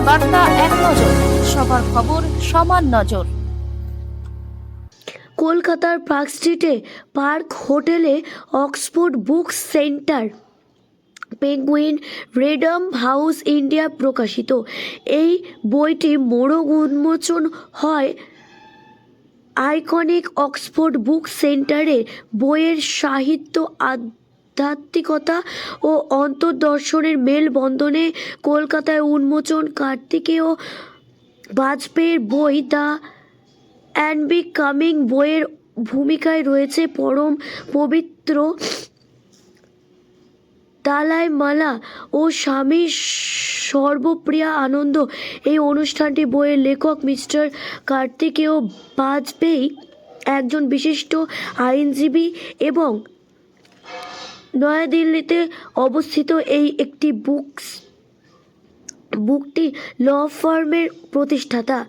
বার্তা এক নজর, সবার খবর সমান নজর। কলকাতার পার্ক স্ট্রিটে পার্ক হোটেলে Oxford book center Penguin random house India প্রকাশিত এই বইটি মোড়ক উন্মোচন হয় আইকনিক অক্সফোর্ড বুক সেন্টারে। বইয়ের সাহিত্য, আধ্যাত্মিকতা ও অন্তর্দর্শনের মেলবন্ধনে কলকাতায় উন্মোচন কার্তিকেয় বাজপেয়ীর বই দ্য অ্যানবিকামিং বইয়ের ভূমিকায় রয়েছে পরম পবিত্র দালাই মালা ও স্বামী সর্বপ্রিয়া আনন্দ। এই অনুষ্ঠানটি বইয়ের লেখক মিস্টার কার্তিকেয় বাজপেয়ী একজন বিশিষ্ট আইনজীবী এবং নয়াদিল্লিতে অবস্থিত এই একটি বুকটি ল ফার্মের প্রতিষ্ঠাতা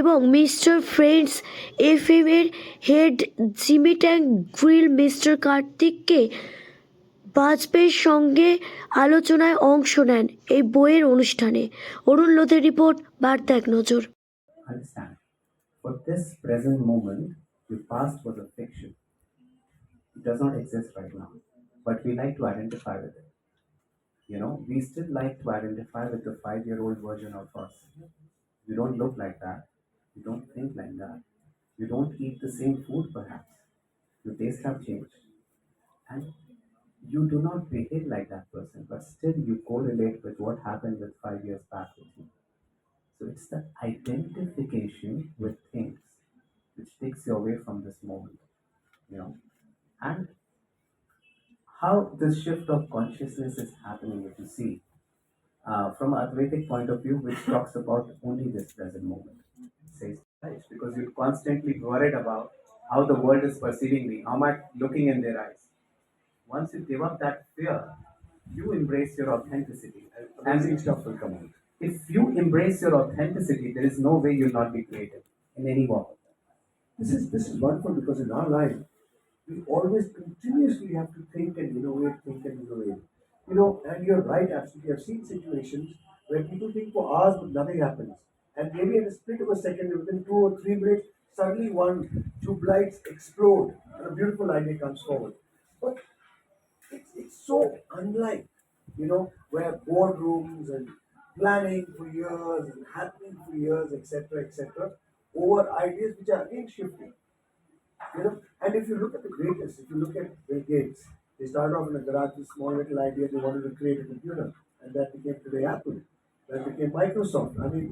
এবং মিস্টার ফ্রেন্ডস এফএম এর হেড জিমি ট্যাং গ্রিল মিস্টার কার্তিককে বাজপেয়ীর সঙ্গে আলোচনায় অংশ নেন এই বইয়ের অনুষ্ঠানে। অরুণ লোধের রিপোর্ট, বার্তা এক নজর। Understand. For this present moment, the past was a fiction. It does not exist right now. But we like to identify with it. We still like to identify with the 5-year-old version of us. You don't look like that. You don't think like that. You don't eat the same food, perhaps. Your tastes have changed. And you do not behave like that person, but still you correlate with what happened with 5 years back with you. So it's the identification with things which takes you away from this moment, and how this shift of consciousness is happening, if you see, from an Advaitic point of view, which talks about only this present moment. It says, right, because you're constantly worried about how the world is perceiving me, how am I looking in their eyes. Once you give up that fear, you embrace your authenticity. Amazing stuff will come out. If you embrace your authenticity, there is no way you'll not be creative in any walk. This is wonderful because in our life we always continuously have to think and innovate, think and innovate. And you're right, absolutely. I've seen situations where people think for hours but nothing happens. And maybe in a split of a second, within 2 or 3 minutes, suddenly one tube lights explode and a beautiful idea comes forward. But it's so unlike, where boardrooms and planning for years and happening for years, etc., over ideas which are again shifting. And if you look at the greatest, if you look at Bill Gates, they started off in a garage with a small little idea they wanted to create a computer, and that became today Apple, that became Microsoft. I mean,